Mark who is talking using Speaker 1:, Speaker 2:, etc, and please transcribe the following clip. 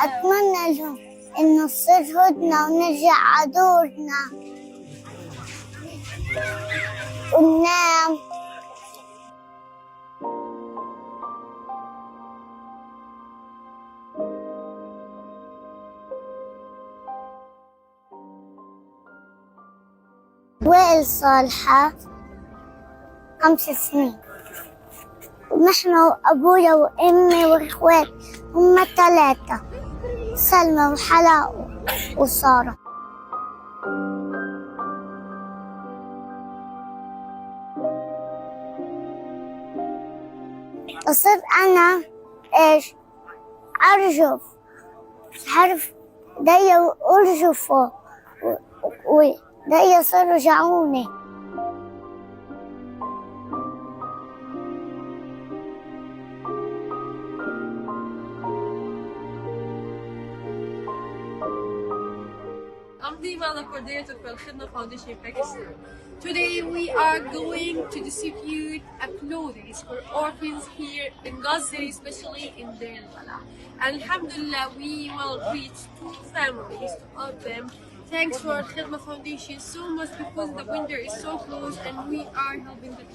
Speaker 1: أتمنى لهم إنه تصير هدنة ونرجع عدورنا وننام. وائل صالحة 5 سنين، ونحن وأبويا وأمي وإخوات هم 3، سلمى وحلاء وسارة. أصير أنا أرجف، حرف دي وأرجفه ودي صاروا رجعوني.
Speaker 2: I'm the Imala coordinator for Al Khidma Foundation Pakistan. Today we are going to distribute clothes for orphans here in Gaza, especially in Deir al-Balah. And Alhamdulillah, we will reach 2 families to help them. Thanks for Al Khidma Foundation so much because the winter is so close and we are helping them.